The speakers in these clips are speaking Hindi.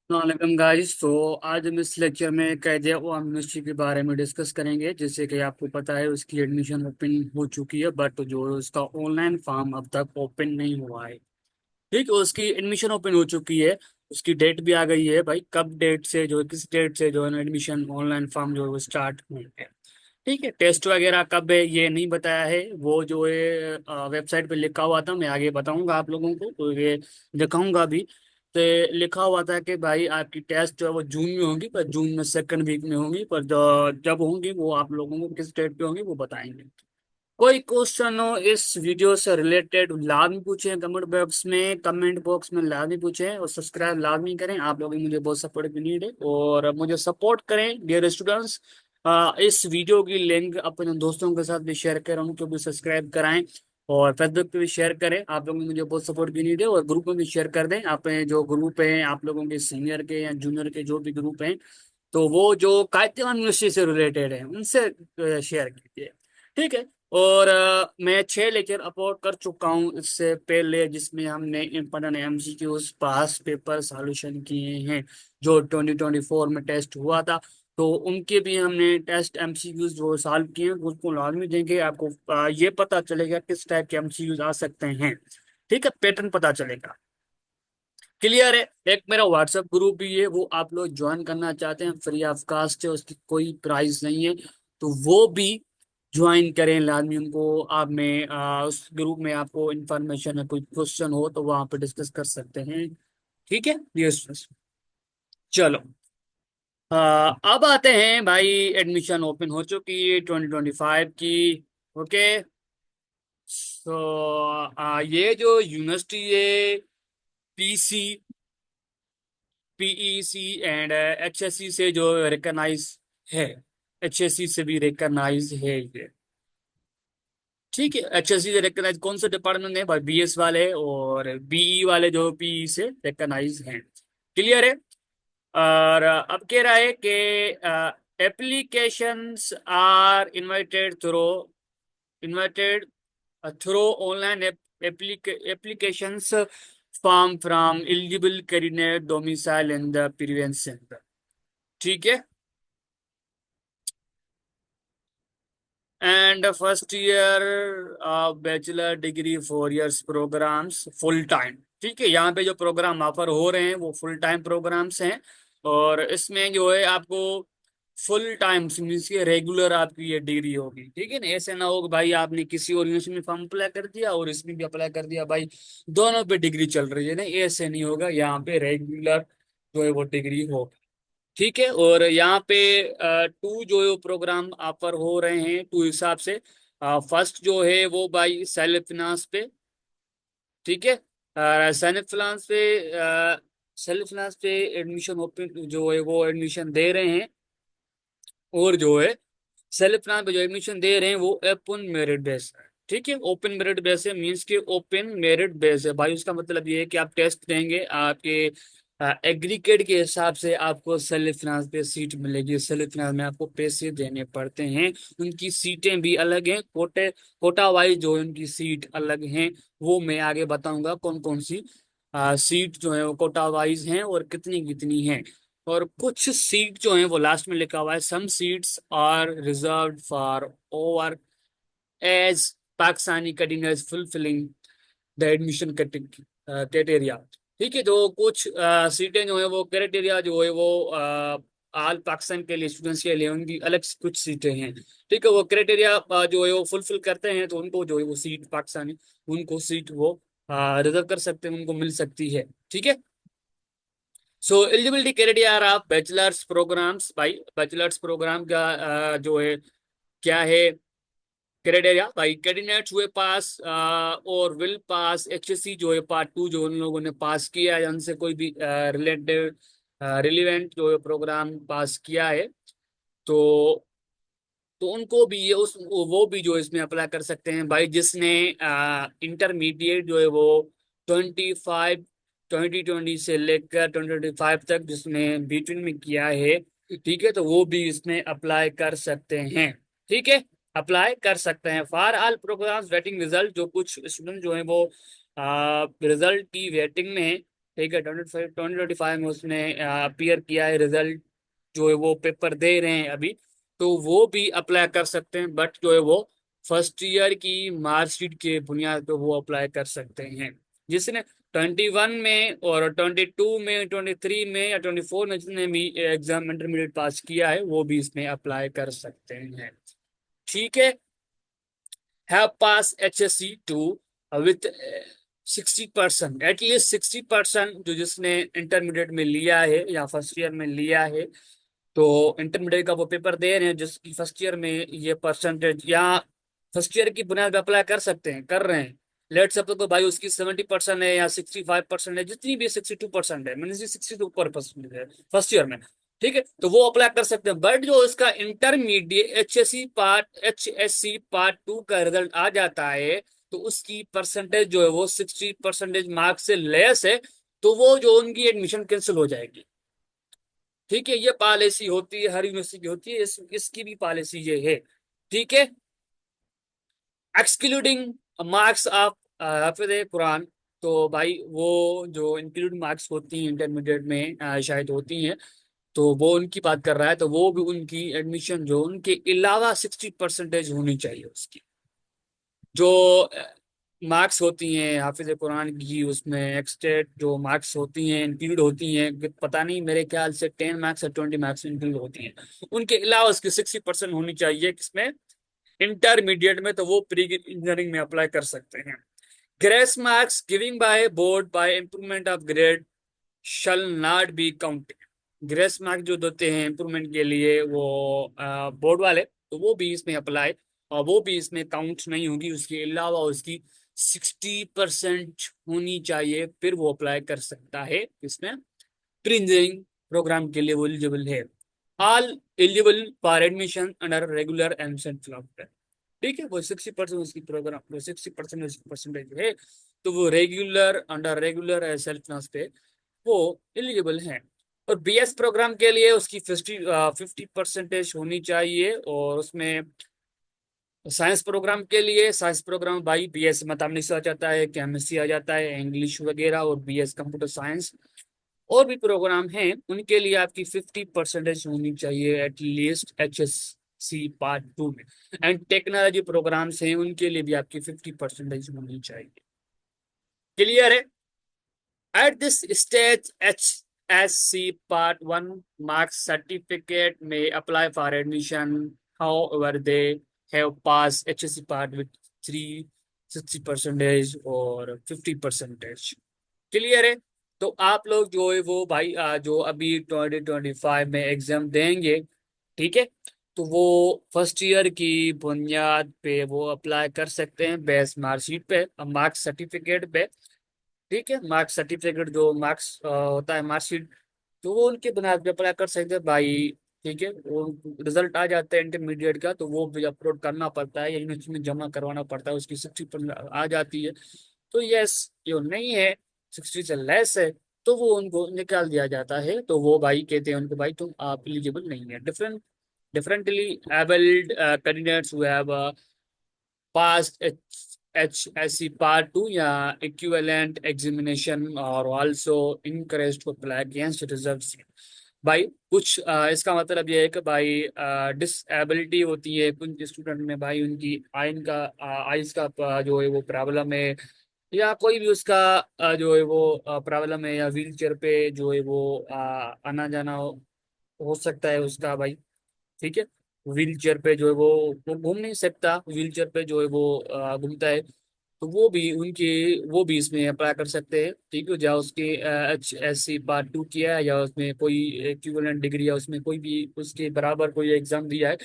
वालेकुम गाइस। तो आज हम इस लेक्चर में कायदे और यूनिवर्सिटी के बारे में डिस्कस करेंगे। जैसे कि आपको पता है उसकी एडमिशन ओपन हो चुकी है, बट जो उसका ऑनलाइन फॉर्म अब तक ओपन नहीं हुआ है। ठीक है, उसकी एडमिशन ओपन हो चुकी है। उसकी डेट भी आ गई है भाई, कब डेट से जो किस डेट से जो है एडमिशन ऑनलाइन फॉर्म जो है वो स्टार्ट होंगे। ठीक है, टेस्ट वगैरह कब है ये नहीं बताया है, वो जो है वेबसाइट पे लिखा हुआ था। मैं आगे बताऊंगा आप लोगों को, तो ये दिखाऊंगा भी। तो लिखा हुआ था कि भाई आपकी टेस्ट जो है वो जून में होंगी, पर जून में सेकंड वीक में होंगी, पर जब होंगी वो आप लोगों को किस डेट पे होंगी वो बताएंगे। कोई क्वेश्चन हो इस वीडियो से रिलेटेड लाजमी पूछें, कमेंट बॉक्स में लाजमी पूछें, और सब्सक्राइब लाजमी करें। आप लोग मुझे बहुत सपोर्ट की नीड है और मुझे सपोर्ट करें डियर स्टूडेंट्स। इस वीडियो की लिंक अपने दोस्तों के साथ भी शेयर करें, उनको भी सब्सक्राइब कराएं और फेसबुक पे भी शेयर करें। आप लोगों को मुझे बहुत सपोर्ट की नीड है, और ग्रुप में भी शेयर कर दें। अपने जो ग्रुप है आप लोगों के सीनियर के या जूनियर के जो भी ग्रुप हैं, तो वो जो कायदेवन यूनिवर्सिटी से रिलेटेड है उनसे शेयर कीजिए। ठीक है। और मैं 6 लेक्चर अपलोड कर चुका हूँ इससे पहले, जिसमें हमने इम्पोर्टेंट एमसीक्यूज पास पेपर सॉल्यूशन किए हैं जो 2024 में टेस्ट हुआ था। तो उनके भी हमने टेस्ट एमसीक्यूज जो सॉल्व किए हैं उसको लाजमी देंगे। आपको ये पता चलेगा किस टाइप के एमसीक्यूज आ सकते हैं। ठीक है, पैटर्न पता चलेगा। क्लियर है। एक मेरा व्हाट्सएप ग्रुप भी है, वो आप लोग ज्वाइन करना चाहते हैं, फ्री ऑफ कास्ट है, उसकी कोई प्राइस नहीं है। तो वो भी ज्वाइन करें लाजमी। उनको आप में उस ग्रुप में आपको इंफॉर्मेशन है, कोई क्वेश्चन हो तो वहां पर डिस्कस कर सकते हैं। ठीक है, यस। चलो, अब आते हैं भाई। एडमिशन ओपन हो चुकी है 2025 की। ओके। ये जो यूनिवर्सिटी है, पीसी पीईसी एंड एचएससी से जो रिकॉग्नाइज है, एचएससी से भी रिकॉग्नाइज है ये। ठीक है, एचएससी से रिकॉग्नाइज कौन से डिपार्टमेंट है भाई? बीएस वाले और बीई वाले जो पीई से रिकॉग्नाइज हैं। क्लियर है। और अब कह रहा है कि applications are invited through online applications form from eligible candidate domicile in the previous center। ठीक है। And first year bachelor degree 4 years programs full time. ठीक है, यहाँ पे जो प्रोग्राम ऑफर हो रहे हैं वो फुल टाइम प्रोग्राम्स हैं। और इसमें जो है आपको फुल टाइम मीन्स के रेगुलर आपकी ये डिग्री होगी। ठीक है ना, ऐसे ना हो कि भाई आपने किसी और यूनिवर्सिटी में फॉर्म अप्लाई कर दिया और इसमें भी अप्लाई कर दिया भाई, दोनों पे डिग्री चल रही है। नहीं, ऐसे नहीं होगा, यहाँ पे रेगुलर जो है वो डिग्री होगी। ठीक है। और यहाँ पे टू जो है वो प्रोग्राम ऑफर हो रहे हैं टू हिसाब से। फर्स्ट जो है वो बाई सेल्फ फिनांस पे। ठीक है। सेल्फ फिनांस पे सेल्फ फिनांस पे एडमिशन ओपन जो है वो एडमिशन दे रहे हैं। और जो है सेल्फ फाइनेंस पे जो एडमिशन दे रहे हैं वो ओपन मेरिट बेस है। ठीक है, ओपन मेरिट बेस है मींस के ओपन मेरिट बेस है भाई। उसका मतलब ये है कि आप टेस्ट देंगे, आपके एग्रीगेट के हिसाब से आपको सेल्फ फाइनेंस पे सीट मिलेगी। सेल्फ फाइनेंस में आपको पैसे देने पड़ते हैं। उनकी सीटें भी अलग हैं, कोटा वाइज जो उनकी सीट अलग हैं। वो मैं आगे बताऊंगा कौन कौन सी सीट जो है वो कोटा वाइज हैं और कितनी कितनी हैं। और कुछ सीट जो है वो लास्ट में लिखा हुआ है, some seats are reserved for overseas Pakistani candidates fulfilling the admission criteria. ठीक है, जो कुछ सीटें जो है वो क्राइटेरिया जो है वो आल पाकिस्तान के लिए स्टूडेंट्स के लिए उनकी अलग कुछ सीटें हैं। ठीक है, वो क्राइटेरिया जो है वो फुलफिल करते हैं तो उनको जो है वो सीट पाकिस्तानी, उनको सीट वो रिजर्व कर सकते हैं, उनको मिल सकती है। ठीक है। So eligibility criteria are of bachelors programmes भाई। बैचलर्स प्रोग्राम का जो है क्या है क्राइटेरिया भाई? कैंडिडेट्स हुए पास और विल पास एचएससी जो है पार्ट 2 जो उन लोगों ने पास किया है, उनसे कोई भी रिलेटेड रिलेवेंट जो है प्रोग्राम पास किया है, तो उनको भी ये उस वो भी जो इसमें अप्लाई कर सकते हैं भाई। जिसने इंटरमीडिएट जो है वो 2020 से लेकर 2025 तक जिसने बिटवीन में किया है, ठीक है, तो वो भी इसमें अप्लाई कर सकते हैं। ठीक है, अप्लाई कर सकते हैं for all programmes waiting result. जो कुछ स्टूडेंट जो है वो रिजल्ट की वेटिंग में है, ठीक है, 2025 में उसने अपीयर किया है, रिजल्ट जो है वो पेपर दे रहे हैं अभी, तो वो भी अप्लाई कर सकते हैं, बट जो है वो फर्स्ट ईयर की मार्कशीट के बुनियाद पे वो अप्लाई कर सकते हैं। जिसने 21 में और 22 में, 23 में या 24 में जिसने भी एग्जाम इंटरमीडिएट पास किया है वो भी इसमें अप्लाई कर सकते हैं। ठीक है। Have pass HSC2 with 60%, at least 60%, जो जिसने इंटरमीडिएट में लिया है या फर्स्ट ईयर में लिया है, तो इंटरमीडिएट का वो पेपर दे रहे हैं जिसकी फर्स्ट ईयर में ये परसेंटेज, या फर्स्ट ईयर की बुनियाद पर अप्लाई कर सकते हैं, कर रहे हैं। लेट सपोज तो भाई उसकी 70% है या 65% है, जितनी भी 62% है, मीन 62% है फर्स्ट ईयर में, ठीक है, तो वो अप्लाई कर सकते हैं। बट जो इसका इंटरमीडिएट HSC पार्ट 2 का रिजल्ट आ जाता है, तो उसकी परसेंटेज जो है वो 60% मार्क्स से लेस है, तो वो जो उनकी एडमिशन कैंसिल हो जाएगी। ठीक है, ये पॉलिसी होती है, हर यूनिवर्सिटी की होती है, इसकी भी पॉलिसी ये है। ठीक है। एक्सक्लूडिंग मार्क्स ऑफ हाफिज कुरान, तो भाई वो जो इंक्लूड मार्क्स होती हैं इंटरमीडिएट में शायद होती हैं, तो वो उनकी बात कर रहा है, तो वो भी उनकी एडमिशन जो उनके अलावा 60% होनी चाहिए उसकी। जो मार्क्स होती हैं हाफिज कुरान की, उसमें एक्स्टेट जो मार्क्स होती हैं इंक्लूड होती हैं, पता नहीं, मेरे ख्याल से 10 मार्क्स या 20 मार्क्स इंक्लूड होती हैं, उनके अलावा उसकी 60% होनी चाहिए किसमें, इंटरमीडिएट में, तो वो प्री इंजीनियरिंग में अप्लाई कर सकते हैं। Grace marks giving by board by improvement of grade shall not be counted. Grace mark जो देते हैं इम्प्रूवमेंट के लिए वो बोर्ड वाले, तो वो भी इसमें अप्लाई, और वो भी इसमें काउंट नहीं होगी, उसके अलावा उसकी 60% होनी चाहिए, फिर वो अप्लाई कर सकता है इसमें, प्री इंजीनियरिंग प्रोग्राम के लिए वो एलिजिबल है। All eligible for admission under regular admission float. ठीक है, वो 60% उसकी प्रोग्राम, वो 60% उसकी परसेंटेज है, तो वो regular under regular self class पे वो एलिजिबल हैं। और BS प्रोग्राम के लिए उसकी 50% होनी चाहिए, और उसमें साइंस प्रोग्राम के लिए, साइंस प्रोग्राम भाई BS मैथमेटिक्स आ जाता है, केमिस्ट्री आ जाता है, इंग्लिश वगैरह, और BS कंप्यूटर साइंस, और भी प्रोग्राम हैं, उनके लिए आपकी 50% होनी चाहिए एटलीस्ट HSC पार्ट 2 में। एंड टेक्नोलॉजी प्रोग्राम्स हैं, उनके लिए भी आपकी 50% होनी चाहिए। क्लियर है? At this stage, HSC Part 1 marks certificate may apply for admission. However, they have passed HSC Part with 360% or 50%. Clear है? तो आप लोग जो है वो भाई जो अभी 2025 में एग्जाम देंगे, ठीक है, तो वो फर्स्ट ईयर की बुनियाद पे वो अप्लाई कर सकते हैं बेस मार्कशीट पे, मार्क्स सर्टिफिकेट पे। ठीक है, मार्क्स सर्टिफिकेट जो मार्क्स होता है मार्कशीट, तो वो उनके बुनियाद पे अप्लाई कर सकते हैं भाई। ठीक है, वो रिजल्ट आ जाता है इंटरमीडिएट का, तो वो भी अपलोड करना पड़ता है या यूनिवर्सिटी में जमा करवाना पड़ता है, उसकी 60% आ जाती है। तो यस, जो नहीं है, 60 से लेस है, तो वो उनको निकाल दिया जाता है, तो वो भाई कहते हैं उनको, भाई तुम आप एलिजिबल नहीं है। Differently abled candidates who have passed HSC Part 2 या equivalent examination और also encouraged to apply against reserved seat। भाई कुछ इसका मतलब ये है कि भाई डिसेबिलिटी होती है कुछ स्टूडेंट में, भाई उनकी आइन का आइज का जो है वो प्रॉब्लम है, या कोई भी उसका जो है वो प्रॉब्लम है, या व्हील चेयर पे जो है वो आना जाना हो सकता है उसका भाई। ठीक है, व्हील चेयर पे जो है वो घूम नहीं सकता, व्हील चेयर पे जो है वो घूमता है, तो वो भी उनकी, वो भी इसमें अप्लाई कर सकते हैं। ठीक है, या उसके HSC Part 2 किया है, या उसमें कोई इक्विवेलेंट डिग्री या उसमें कोई भी उसके बराबर कोई एग्जाम दिया है,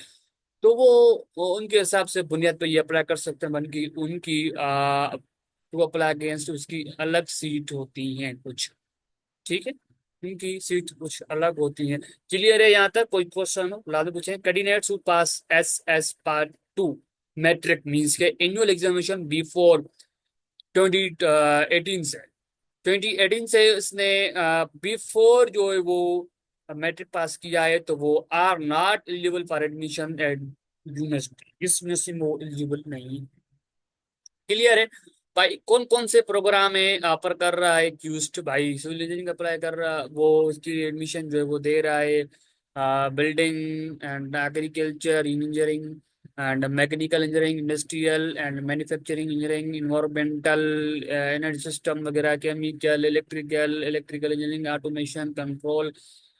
तो वो उनके हिसाब से बुनियाद पर ये अप्लाई कर सकते हैं। उनकी उनकी टू अप्लाई अगेंस्ट उसकी अलग सीट होती हैं कुछ। ठीक है, इनकी सीट कुछ अलग होती है। क्लियर है यहाँ तक? कोई क्वेश्चन हो लादो पूछे। Candidates who pass SS Part 2 matric means के एनुअल एग्जामिनेशन बिफोर 2018 से, 2018 से उसने बिफोर जो है वो मैट्रिक पास किया है, तो वो are not eligible for admission at university, इस यूनिवर्सिटी में वो एलिजिबल नहीं। क्लियर है? भाई कौन कौन से प्रोग्राम है ऑफर कर रहा है क्यूस्ट, भाई सिविल इंजीनियरिंग अप्लाई कर रहा, वो उसकी एडमिशन जो है वो दे रहा है building and agriculture engineering and mechanical engineering, industrial and manufacturing engineering, environmental energy system वगैरह, chemical, electrical engineering, automation control,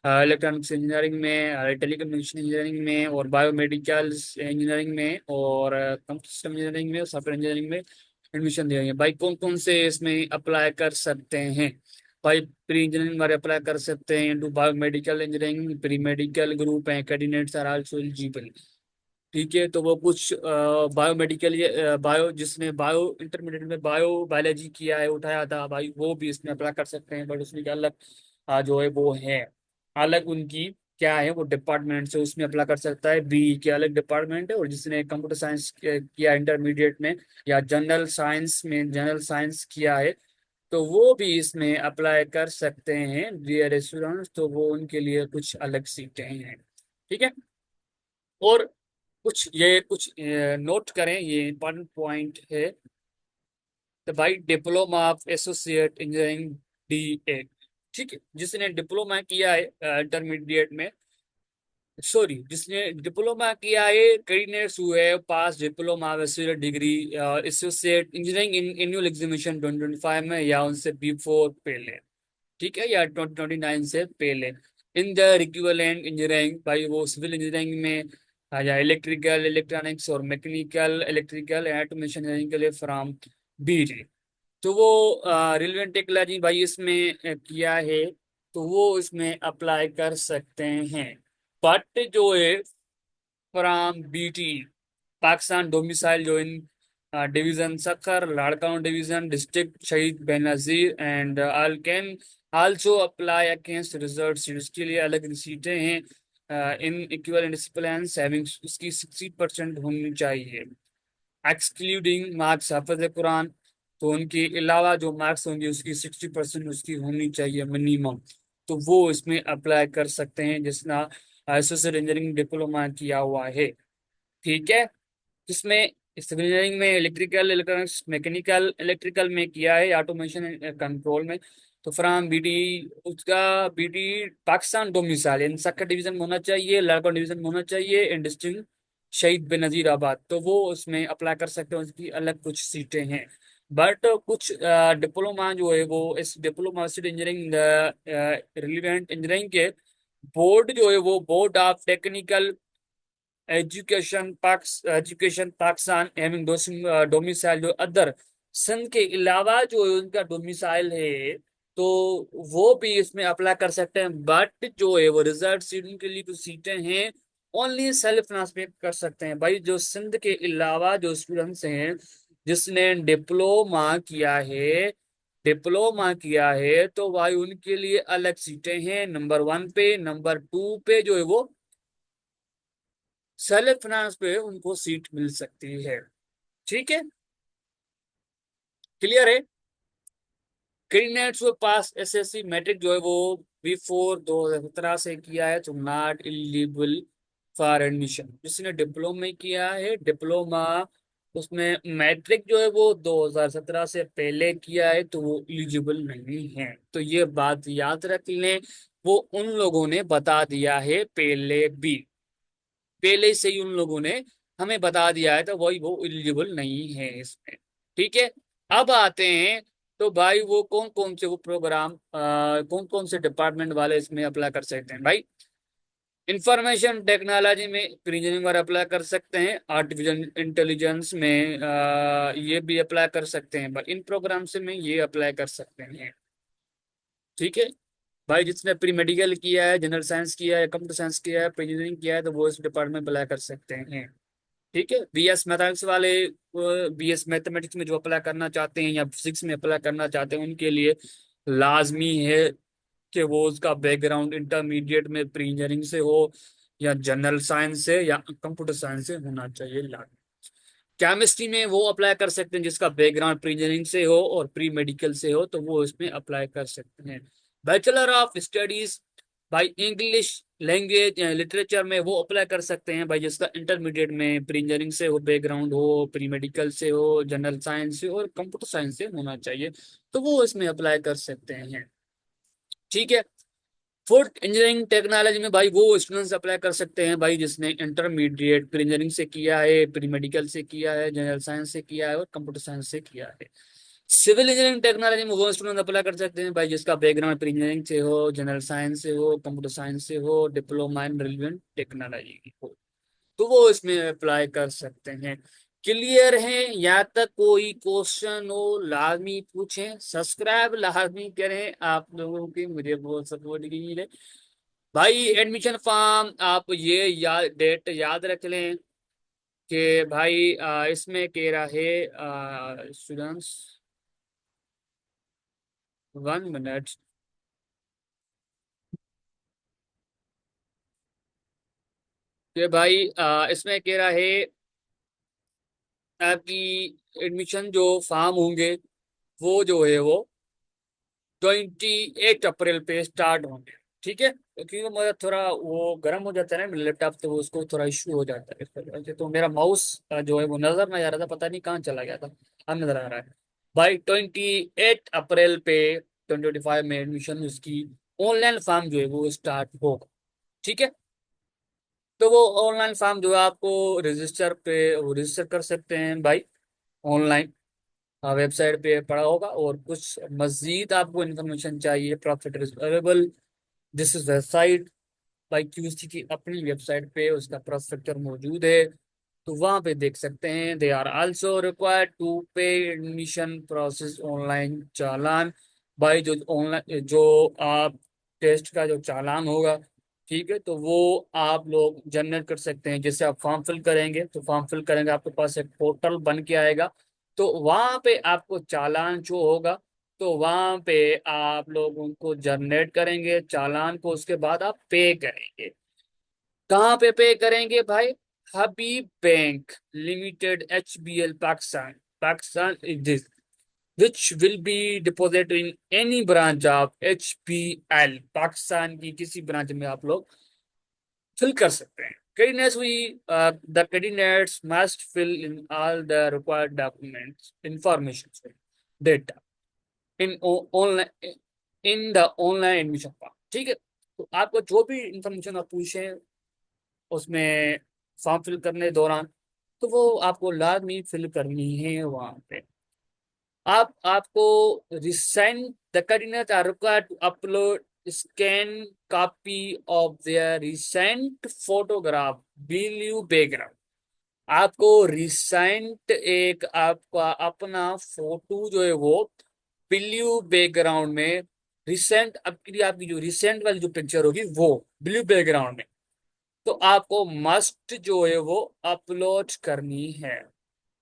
electronics engineering में, टेलीकम्युनिकेशन इंजीनियरिंग में, और बायोमेडिकल इंजीनियरिंग में, और कंप्यूटर सिस्टम इंजीनियरिंग में, सॉफ्टवेयर इंजीनियरिंग में एडमिशन दिया है। भाई कौन कौन से इसमें अप्लाई कर सकते हैं? भाई प्री इंजीनियरिंग वाले अप्लाई कर सकते हैं, into biomedical engineering, pre medical group है, कैंडिडेट्स आर आल्सो एलिजिबल। ठीक है, तो वो कुछ बायोमेडिकल, बायो जिसने बायो इंटरमीडिएट में बायो बायोलॉजी किया है, उठाया था भाई, वो भी इसमें अप्लाई कर सकते हैं, बट उसमें क्या अलग जो है वो है, अलग उनकी क्या है वो डिपार्टमेंट से उसमें अप्लाई कर सकता है, बी के अलग डिपार्टमेंट है। और जिसने कंप्यूटर साइंस किया इंटरमीडिएट में, या जनरल साइंस में जनरल साइंस किया है, तो वो भी इसमें अप्लाई कर सकते हैं डियर स्टूडेंट्स, तो वो उनके लिए कुछ अलग सीटें हैं। ठीक है, और कुछ नोट करें, ये इंपॉर्टेंट पॉइंट है। तो भाई diploma of associate engineering, D. ठीक है, जिसने डिप्लोमा किया है इंटरमीडिएट में, सॉरी जिसने डिप्लोमा किया है, कैंडिडेट्स हुए pass diploma associate degree associate engineering in annual examination 2025 में, या उनसे बिफोर पहले, ठीक है, या 2029 से पहले, इन द इक्विवेलेंट इंजीनियरिंग, भाई वो सिविल इंजीनियरिंग में या इलेक्ट्रिकल, इलेक्ट्रॉनिक्स और mechanical, electrical and automation engineering के लिए फ्रॉम बी। तो वो रिलेवेंट टेक्नोलॉजी भाई इसमें किया है, तो वो इसमें अप्लाई कर सकते हैं। बट जो है फ्रॉम बीटी, पाकिस्तान डोमिसाइल जो in division Sukkur, Larkana division, district Shaheed Benazir and all can also apply against reserve seats, के लिए अलग सीटें हैं इन इक्विवेलेंट डिसिप्लिन्स हैविंग, उसकी 60% होनी चाहिए, एक्सक्लूडिंग मार्क्स हाफिज कुरान, तो उनके अलावा जो मार्क्स होंगे उसकी 60% उसकी होनी चाहिए मिनिमम, तो वो इसमें अप्लाई कर सकते हैं जिसना एसोसिएट इंजीनियरिंग डिप्लोमा किया हुआ है। ठीक है, जिसमें सिविल इंजीनियरिंग में इलेक्ट्रिकल, इलेक्ट्रॉनिक्स, मैकेनिकल, इलेक्ट्रिकल में किया है, ऑटोमेशन कंट्रोल में, तो फ्राम बीटी, उसका बीटी पाकिस्तान डोमिसाइल इन सक्कर डिवीजन में होना चाहिए, लाड़काउन डिवीजन में होना चाहिए, इन डिस्ट्रिक्ट शहीद बेनजीराबाद, तो वो उसमें अप्लाई कर सकते हैं, उसकी अलग कुछ सीटें हैं। बट कुछ डिप्लोमा जो है वो इस डिप्लोमा इंजीनियरिंग रिलीवेंट इंजीनियरिंग के बोर्ड जो है वो board of technical education Pakistan having domicile जो अदर, सन के अलावा जो उनका डोमिसाइल है, तो वो भी इसमें अप्लाई कर सकते हैं। बट जो है वो रिजर्व सीट के लिए जो सीटें हैं ओनली सेल्फ फिनांस में कर सकते हैं। भाई जो सिंध के अलावा जो स्टूडेंट्स हैं जिसने डिप्लोमा किया है तो भाई उनके लिए अलग सीटें हैं, नंबर 1 पे, नंबर 2 पे जो है वो सेल्फ फाइनेंस पे उनको सीट मिल सकती है। ठीक है, क्लियर है? कैंडिडेट्स के पास एसएससी मैट्रिक जो है वो बिफोर 2017 से किया है तो नॉट एलिजिबल फॉर एडमिशन। जिसने डिप्लोमा में किया है, डिप्लोमा उसमें मैट्रिक जो है वो 2017 से पहले किया है तो वो एलिजिबल नहीं है, तो ये बात याद रख लें। वो उन लोगों ने बता दिया है पहले से ही उन लोगों ने हमें बता दिया है, तो वही वो एलिजिबल नहीं है इसमें। ठीक है, अब आते हैं, तो भाई वो कौन कौन से वो प्रोग्राम कौन कौन से डिपार्टमेंट वाले इसमें अप्लाई कर सकते हैं? भाई इंफॉर्मेशन टेक्नोलॉजी में इंजीनियरिंग वाले अप्लाई कर सकते हैं, आर्टिफिशियल इंटेलिजेंस में ये भी अप्लाई कर सकते हैं, बट इन प्रोग्राम से में ये अप्लाई कर सकते हैं। ठीक है भाई, जिसने प्री मेडिकल किया है, जनरल साइंस किया है, कंप्यूटर साइंस किया है, इंजीनियरिंग किया है, तो वो इस डिपार्टमेंट में अप्लाई कर सकते हैं। ठीक है, बीएस मैथमेटिक्स वाले, बीएस मैथमेटिक्स में जो अप्लाई करना चाहते हैं या फिजिक्स में अप्लाई करना चाहते हैं उनके लिए लाजमी है कि वो उसका बैकग्राउंड इंटरमीडिएट में प्री इंजीनियरिंग से हो, या जनरल साइंस से, या कंप्यूटर साइंस से होना चाहिए लाजमी। केमिस्ट्री में वो अप्लाई कर सकते हैं जिसका बैकग्राउंड प्री इंजीनियरिंग से हो और प्री मेडिकल से हो, तो वो इसमें अप्लाई कर सकते हैं। बैचलर ऑफ स्टडीज, भाई इंग्लिश लैंग्वेज लिटरेचर में वो अप्लाई कर सकते हैं भाई जिसका इंटरमीडिएट में प्री इंजीनियरिंग से हो बैकग्राउंड हो, प्री मेडिकल से हो, जनरल साइंस से और कंप्यूटर साइंस से होना चाहिए, तो वो इसमें अप्लाई कर सकते हैं। ठीक है। फूड इंजीनियरिंग टेक्नोलॉजी में भाई वो स्टूडेंट्स अप्लाई कर सकते हैं भाई जिसने इंटरमीडिएट प्री इंजीनियरिंग से किया है, प्री मेडिकल से किया है, जनरल साइंस से किया है और कंप्यूटर साइंस से किया है। सिविल इंजीनियरिंग टेक्नोलॉजी में वो स्टूडेंट अप्लाई कर सकते हैं भाई जिसका बैकग्राउंड प्री इंजीनियरिंग से हो, जनरल साइंस से हो, कंप्यूटर साइंस से हो, डिप्लोमा इन रिलेवेंट टेक्नोलॉजी की हो, तो वो इसमें अप्लाई कर सकते हैं। क्लियर है? या तक कोई क्वेश्चन हो लाजमी पूछें, सब्सक्राइब लाजमी करें, आप लोगों की मुझे बहुत सपोर्ट की है भाई। एडमिशन फॉर्म आप ये डेट याद रख लें कि भाई इसमें कह रहा है स्टूडेंट्स, 1 मिनट, कि भाई इसमें कह रहा है आपकी एडमिशन जो फॉर्म होंगे वो जो है वो 28 अप्रैल पे स्टार्ट होंगे। ठीक है, क्योंकि मेरा थोड़ा वो गर्म हो जाता है ना मेरा लैपटॉप, तो वो उसको थोड़ा इश्यू हो जाता है इस वजह से, तो मेरा माउस जो है वो नजर नहीं आ रहा था, पता नहीं कहाँ चला गया था, अब नजर आ रहा है। भाई 28 अप्रैल पे 2025 में एडमिशन उसकी ऑनलाइन फॉर्म जो है वो स्टार्ट होगा। ठीक है, तो वो ऑनलाइन फॉर्म जो है आपको रजिस्टर पे वो रजिस्टर कर सकते हैं भाई ऑनलाइन, वेबसाइट पे पड़ा होगा। और कुछ मजीद आपको इन्फॉर्मेशन चाहिए, profit is available, this is website by QC की अपनी वेबसाइट पे उसका प्रोस्पेक्टर मौजूद है, तो वहां पे देख सकते हैं। They are also required to pay admission process online challan, भाई जो ऑनलाइन जो आप टेस्ट का जो चालान होगा, ठीक है, तो वो आप लोग जनरेट कर सकते हैं। जैसे आप फॉर्म फिल करेंगे तो फॉर्म फिल करेंगे आपके पास एक पोर्टल बन के आएगा, तो वहां पे आपको चालान जो होगा, तो वहां पे आप लोग उनको जनरेट करेंगे चालान को, उसके बाद आप पे करेंगे। कहाँ पे करेंगे भाई? Habib Bank Limited HBL Pakistan, Pakistan is this, which will be deposit in any branch of HBL, Pakistan की किसी ब्रांच में आप लोग फिल कर सकते हैं। Candidates who, the candidates must fill in all the required documents information data in online in the online admission form. ठीक है, तो आपको जो भी इंफॉर्मेशन आप पूछें उसमें फॉर्म फिल करने दौरान, तो वो आपको लाजमी फिल करनी है वहां पे। आप आपको recent the candidate are required to upload scan copy of their recent photograph blue background, आपको रिसेंट एक आपका अपना फोटो जो है वो ब्लू बैकग्राउंड में, रिसेंट आपकी आपकी जो रिसेंट वाली जो पिक्चर होगी वो ब्लू बैकग्राउंड में, तो आपको मस्ट जो है वो अपलोड करनी है।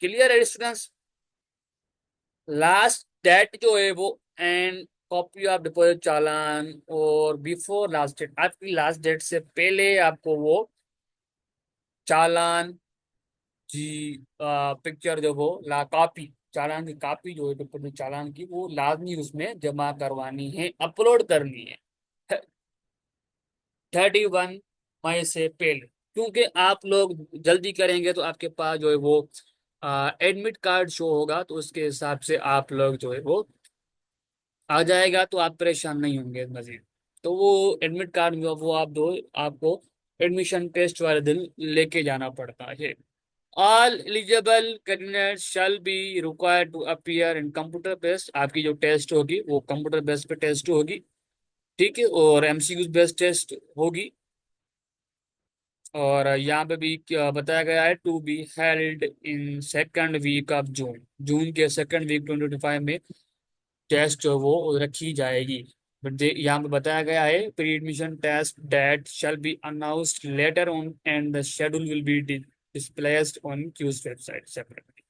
क्लियर है स्टूडेंट्स? लास्ट डेट जो है वो एंड कॉपी ऑफ डिपॉजिट चालान, और बिफोर लास्ट डेट, आपकी लास्ट डेट से पहले आपको वो चालान जी पिक्चर जो वो ला कॉपी चालान की कॉपी जो है डिपॉजिट चालान की वो लाजमी उसमें जमा करवानी है, अपलोड करनी है 31 मई से पहले, क्योंकि आप लोग जल्दी करेंगे तो आपके पास जो है वो एडमिट कार्ड शो होगा, तो उसके हिसाब से आप लोग जो है वो आ जाएगा, तो आप परेशान नहीं होंगे मजीद। तो वो एडमिट कार्ड जो वो आप दो, आपको एडमिशन टेस्ट वाले दिन लेके जाना पड़ता है। All eligible candidate shall be required to appear in computer based, आपकी जो टेस्ट होगी वो कंप्यूटर बेस्ड पे टेस्ट होगी। ठीक है, और MCQ बेस्ड टेस्ट होगी। और यहाँ पे भी क्या बताया गया है, to be held in second week of June, June के सेकंड वीक 2025 में टेस्ट जो वो रखी जाएगी। बट यहाँ पे बताया गया है pre admission test date shall be announced later on and the schedule will be displaced on Q's website separately,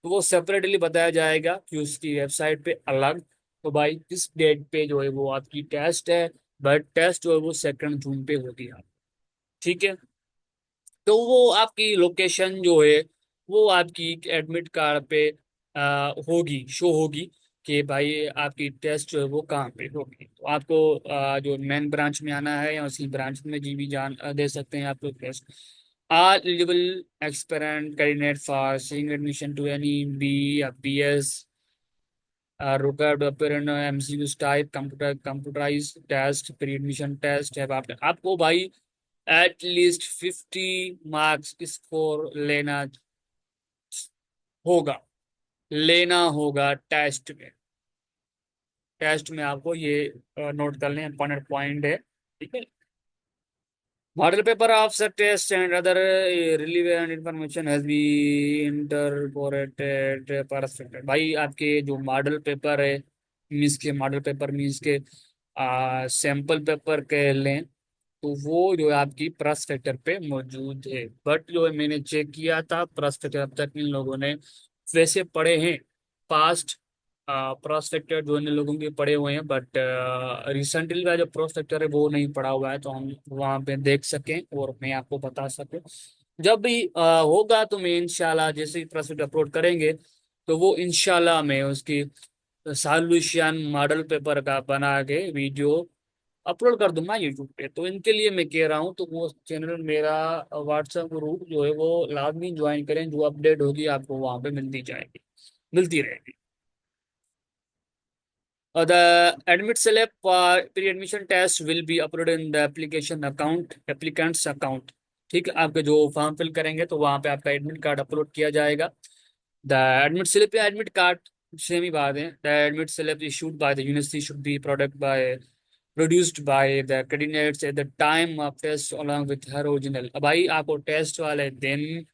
तो वो सेपरेटली बताया जाएगा क्यूज की वेबसाइट पे अलग। तो भाई किस डेट पे जो है वो आपकी टेस्ट है, बट टेस्ट जो है वो 2 जून पे होगी आप। ठीक है, तो वो आपकी लोकेशन जो है वो आपकी एडमिट कार्ड पे होगी, शो होगी कि भाई आपकी टेस्ट जो है वो कहाँ पे होगी। तो आपको जो मेन ब्रांच में आना है या उसी ब्रांच में जी भी जान दे सकते हैं आप लोग test. Are eligible expectant candidate for seeing admission to any B या BS required to appear in MCQ type computerized test pre admission test है आपको भाई एट लीस्ट 50 मार्क्स स्कोर होगा लेना होगा टेस्ट में आपको ये नोट कर लें, इंपॉर्टेंट पॉइंट है, ठीक है। Model paper of such test and other relevant information has been incorporated perspective. भाई आपके जो मॉडल पेपर है, मीन्स के सैंपल पेपर कह लें, तो वो जो है आपकी प्रॉस्पेक्टर पे मौजूद है। बट जो है मैंने चेक किया था प्रॉस्पेक्टर अब तक इन लोगों ने वैसे पढ़े हैं पास्ट प्रोस्पेक्टर जो इन लोगों के पढ़े हुए हैं, बट रिसेंटली का जो प्रोस्पेक्टर है वो नहीं पढ़ा हुआ है, तो हम वहाँ पे देख सकें और मैं आपको बता सकूं। जब भी होगा तो मैं इंशाल्लाह जैसे ही प्रोस्पेक्टर अपलोड करेंगे तो वो इंशाल्लाह मैं उसकी सॉल्यूशन मॉडल पेपर का बना के वीडियो अपलोड कर दूंगा यूट्यूब पे। तो इनके लिए मैं कह रहा हूँ तो वो चैनल मेरा व्हाट्सएप ग्रुप जो है वो लाजमी ज्वाइन करें, जो अपडेट होगी आपको वहाँ पे मिलती रहेगी। The admit slip pre-admission test will be uploaded in the applicant's account। ठीक है, आपके जो फॉर्म फिल करेंगे तो वहाँ पे आपका एडमिट कार्ड अपलोड किया जाएगा। द एडमिट स्लिप या एडमिट कार्ड सेम ही बात है। The admit slip issued by the university should be produced by the candidates at the time of test along with her original। अब भाई आपको टेस्ट वाले दिन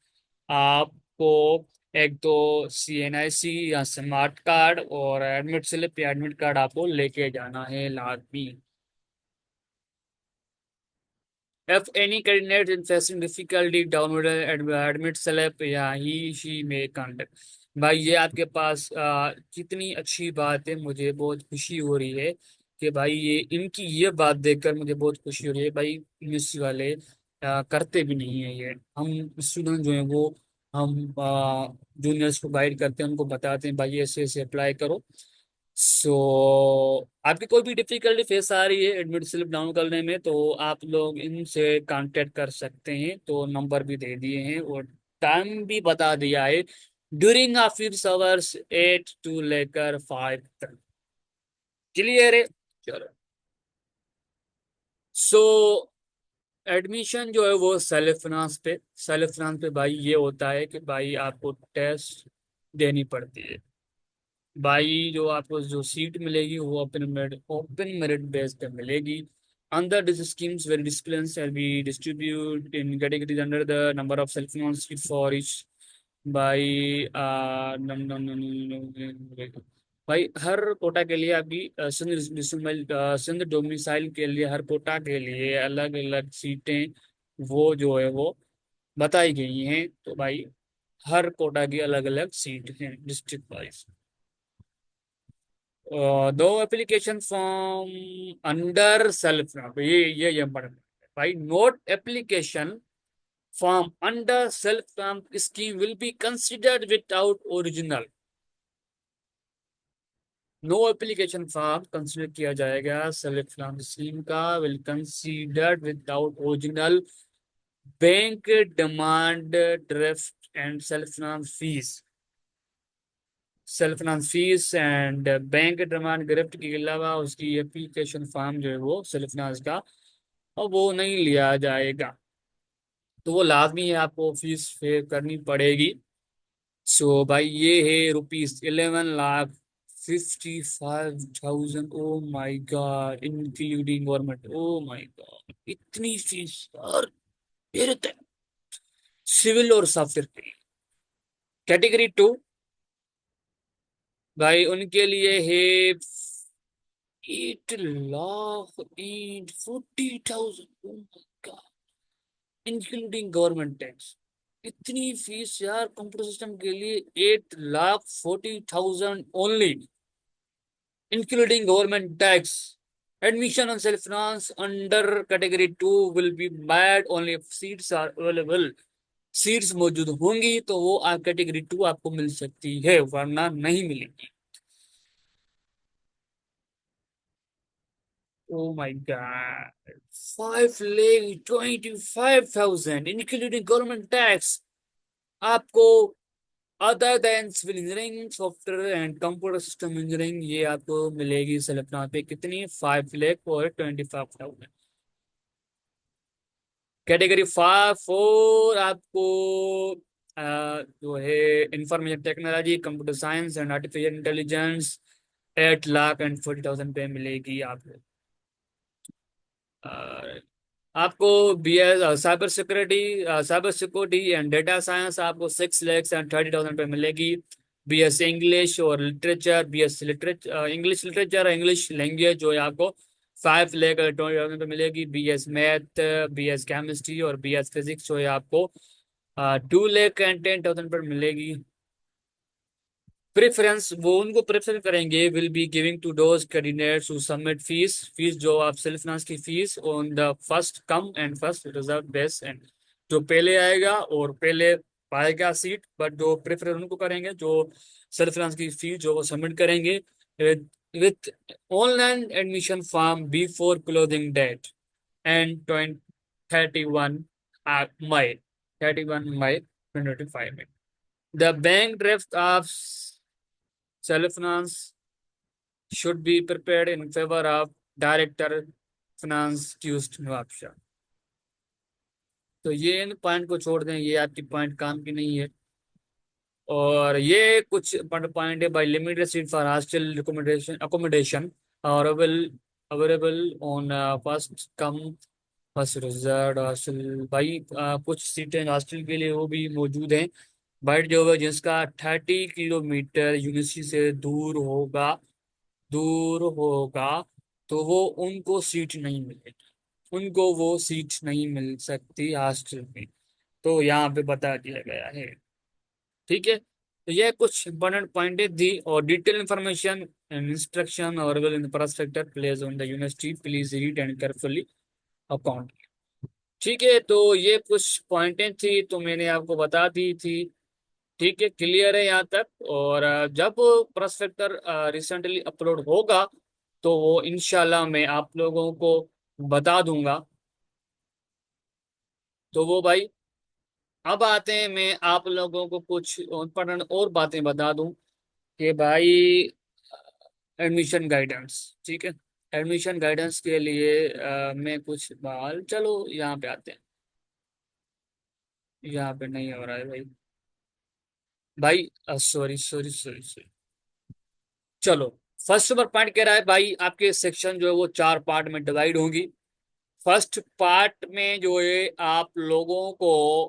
आपको एक तो CNIC या स्मार्ट कार्ड और एडमिट स्लिप या एडमिट कार्ड आपको लेके जाना है लाजमी। If any candidate is facing difficulty download admit slip या ही she may contact। भाई ये आपके पास कितनी अच्छी बात है, मुझे बहुत खुशी हो रही है कि भाई ये इनकी ये बात देखकर मुझे बहुत खुशी हो रही है। भाई यूनिवर्सिटी वाले करते भी नहीं है ये। हम स्टूडेंट जो है वो हम जूनियर्स को गाइड करते हैं, उनको बताते हैं भाई ऐसे ऐसे अप्लाई करो। सो आपकी कोई भी डिफिकल्टी फेस आ रही है एडमिट स्लिप डाउन करने में तो आप लोग इनसे कांटेक्ट कर सकते हैं। तो नंबर भी दे दिए हैं और टाइम भी बता दिया है, ड्यूरिंग ऑफिस आवर्स 8 to लेकर 5 तक। क्लियर है? चलो। सो एडमिशन जो है वो सेल्फ फाइनेंस पे भाई ये होता है कि भाई आपको टेस्ट देनी पड़ती है। भाई जो आपको जो सीट मिलेगी वो ओपन मेरिट बेस पे मिलेगी। Under this schemes very discipline shall be distributed in categories under the number of self-announced seat for each by भाई हर कोटा के लिए आपकी सिंध डोमिसाइल के लिए हर कोटा के लिए अलग अलग सीटें वो जो है वो बताई गई हैं। तो भाई हर कोटा की अलग अलग सीट हैं डिस्ट्रिक्ट वाइज। दो एप्लीकेशन फॉर्म अंडर सेल्फ, ये important है भाई। Note application form under self scheme will be considered without original. No application form consider किया जाएगा सेल्फ स्कीम का will considered without original bank demand draft and self finance fees and bank demand draft के अलावा उसकी एप्लीकेशन फॉर्म जो है वो सेल्फ फाइनेंस का और वो नहीं लिया जाएगा। तो वो लाजमी है, आपको फीस पे करनी पड़ेगी। सो भाई ये है ₹11,55,000। ओ my God including government. O my God इतनी फीस यार मेरे तक। सिविल और सॉफ्टवेयर के लिए कैटेगरी 2 भाई उनके लिए है 8,40,000 इंक्लूडिंग गवर्नमेंट टैक्स। इतनी फीस यार कंप्यूटर सिस्टम के लिए 8,40,000 only including government tax. Admission on self finance under category 2 will be made only if seats are available. Seats मौजूद होंगी तो वो आप कैटेगरी 2 आपको मिल सकती है वरना नहीं मिलेगी। Oh my God, 5,25,000 including government tax आपको। Other than civil engineering, software and computer system engineering, ये आपको मिलेगी सेलेक्ट पे कितनी, 5,25,000। कैटेगरी 5 4 आपको जो है information technology, computer science and artificial intelligence, 8,40,000 पे मिलेगी आपको। अ, आपको B S cyber security and data science आपको 6,30,000 पे मिलेगी। बी एस इंग्लिश और literature, B S literature English literature, English language जो है आपको 5,20,000 पे मिलेगी। B S math, B S chemistry और बी एस फिजिक्स जो है आपको 2,10,000 पर मिलेगी। प्रेफरेंस वो उनको प्रेफर करेंगे, will be giving to those candidates who submit fees जो आप सेल्फ फाइनेंस की fees on the first come and first reserve base and, जो पहले आएगा और पहले पाएगा सीट, बट जो प्रेफर उनको करेंगे जो सेल्फ फाइनेंस की फीस जो वो सबमिट करेंगे with online admission form before closing date and 31 मई 31 मई 2025 में। The bank draft of self-finance should be prepared in favor of Director Finance Tuesday Navapsha। तो ये इन पॉइंट को छोड़ दें, ये आपकी पॉइंट काम की नहीं है। और ये कुछ पॉइंट है भाई, limited seat for hostel accommodation available available on first come first reserve hostel. भाई कुछ सीटें हॉस्टल के लिए वो भी मौजूद हैं, बट जो है जिसका 30 किलोमीटर यूनिवर्सिटी से दूर होगा तो वो उनको सीट नहीं मिलेगी, उनको वो सीट नहीं मिल सकती हॉस्टल में। तो यहाँ पे बता दिया गया है। ठीक है, तो ये कुछ इंपॉर्टेंट पॉइंट थी, और डिटेल इंफॉर्मेशन एंड इंस्ट्रक्शन और infrastructure place on the university, please read and carefully account. ठीक है, तो ये कुछ पॉइंटें थी तो मैंने आपको बता दी थी। ठीक है, क्लियर है यहाँ तक। और जब प्रोस्पेक्टर रिसेंटली अपलोड होगा तो वो इंशाल्लाह मैं आप लोगों को बता दूंगा। तो वो भाई, अब आते हैं, मैं आप लोगों को कुछ इम्पोर्टेंट और बातें बता दूं कि भाई एडमिशन गाइडेंस। ठीक है, एडमिशन गाइडेंस के लिए मैं कुछ बाल, चलो यहाँ पे आते हैं। यहाँ पे नहीं हो रहा है भाई। भाई सॉरी सॉरी सॉरी सॉरी। चलो, फर्स्ट नंबर पॉइंट कह रहा है भाई, आपके सेक्शन जो है वो 4 पार्ट में डिवाइड होंगी। फर्स्ट पार्ट में जो है आप लोगों को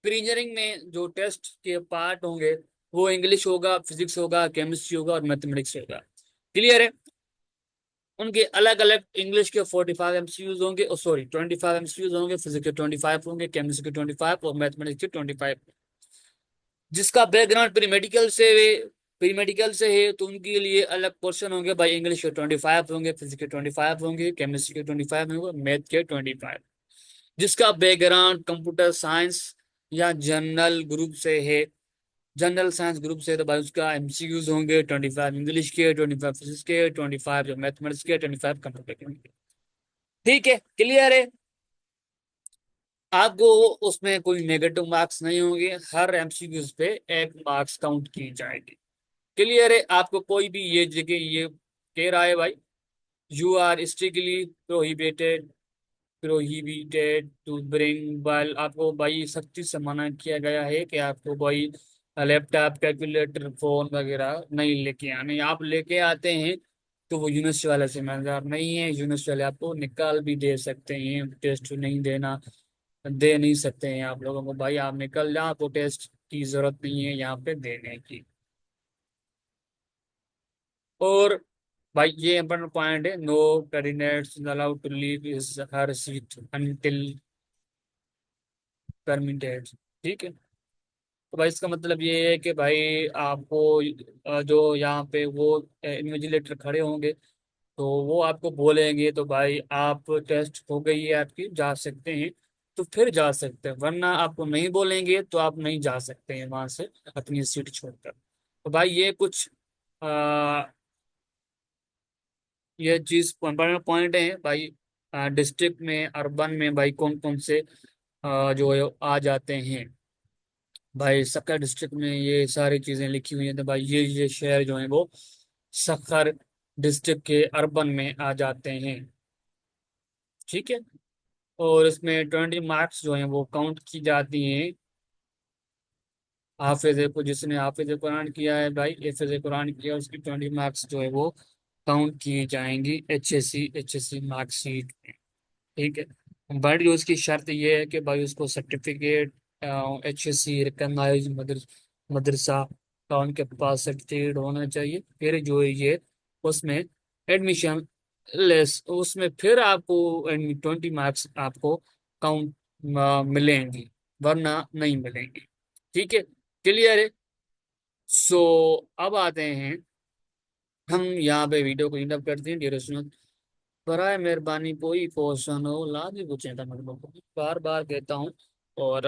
प्री इंजीनियरिंग में जो टेस्ट के पार्ट होंगे वो इंग्लिश होगा, फिजिक्स होगा, केमिस्ट्री होगा और मैथमेटिक्स होगा। क्लियर है? उनके अलग अलग, इंग्लिश के 45 MCQs होंगे, सॉरी 25 MCQs होंगे, फिजिक्स के 25 होंगे, केमिस्ट्री के 25 और मैथमेटिक्स के 25। जिसका बैकग्राउंड प्री मेडिकल से है तो उनके लिए अलग पोर्शन होंगे भाई, इंग्लिश के 25 होंगे, फिजिक्स के 25 होंगे, केमिस्ट्री के 25 होंगे, मैथ के 25। जिसका बैकग्राउंड कंप्यूटर साइंस या जनरल साइंस ग्रुप से तो भाई उसका एमसीक्यूज होंगे 25 इंग्लिश के, 25 फिजिक्स के, 25 जो मैथमेटिक्स के, 25 कंप्यूटर के होंगे। ठीक है, क्लियर है? आपको उसमें कोई नेगेटिव मार्क्स नहीं होंगे, हर एमसीक्यूज पे 1 मार्क्स काउंट की जाएगी। क्लियर है? आपको कोई भी ये जगह ये कह रहा है भाई, you are strictly prohibited to bring, while आपको भाई सख्ती से मना किया गया है कि आपको भाई लैपटॉप, कैलकुलेटर, फोन वगैरह नहीं लेके आने। आप लेके आते हैं तो वो यूनिवर्सिटी वाले जिम्मेदार नहीं है, यूनिवर्सिटी वाले आपको निकाल भी दे सकते हैं, टेस्ट नहीं देना दे नहीं सकते हैं आप लोगों को। भाई आप निकल जाओ, आपको टेस्ट की जरूरत नहीं है यहाँ पे देने की। और भाई ये इंपॉर्टेंट पॉइंट है, no candidates allowed to leave is her seat until permitted. ठीक है, तो भाई इसका मतलब ये है कि भाई आपको जो यहाँ पे वो इन्विजिलेटर खड़े होंगे तो वो आपको बोलेंगे तो भाई आप टेस्ट हो गई है आपकी, जा सकते हैं, तो फिर जा सकते हैं, वरना आपको नहीं बोलेंगे तो आप नहीं जा सकते हैं वहां से अपनी सीट छोड़कर। तो भाई ये कुछ ये चीज पॉइंट है भाई। डिस्ट्रिक्ट में, अर्बन में भाई कौन कौन से जो है आ जाते हैं। भाई सक्कर डिस्ट्रिक्ट में ये सारी चीजें लिखी हुई हैं, तो भाई ये शहर जो है वो सक्कर डिस्ट्रिक्ट के अर्बन में आ जाते हैं। ठीक है। और इसमें 20 मार्क्स जो हैं वो काउंट की जाती हैं। हाफिज को, जिसने हाफिज कुरान किया है भाई, हाफिज कुरान किया, उसकी 20 मार्क्स जो है वो काउंट की जाएंगी एच एस सी मार्कशीट में। ठीक है। बट जो उसकी शर्त ये है कि भाई उसको सर्टिफिकेट, HSC रिकॉग्नाइज मदरसा का उनके पास सर्टिफिकेट होना चाहिए, फिर जो है ये उसमें एडमिशन लेस, उसमें फिर आपको 20 मार्क्स आपको काउंट मिलेंगी, वरना नहीं मिलेंगी। ठीक है। क्लियर है। सो अब आते हैं, हम यहाँ पे वीडियो को इंड अप करते हैं डियर स्टूडेंट। बराए मेहरबानी कोई क्वेश्चन हो लाजमी पूछें था, मतलब बार बार कहता हूँ। और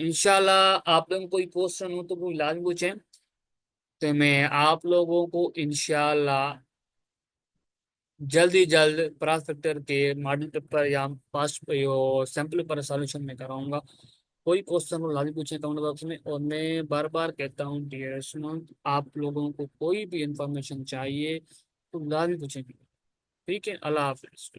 इंशाल्लाह आप लोगों को कोई क्वेश्चन हो तो कोई लाजमी पूछें, तो मैं आप लोगों को इंशाल्लाह जल्दी जल्द प्रोस्पेक्टर के मॉडल पेपर या पास्ट सैंपल पर सॉल्यूशन में कराऊंगा। कोई क्वेश्चन हो लाजमी पूछें कमेंट बॉक्स में। और मैं बार बार कहता हूँ डियर स्टूडेंट, आप लोगों को कोई भी इंफॉर्मेशन चाहिए तो लाजमी पूछें। ठीक है। अल्लाह हाफिज।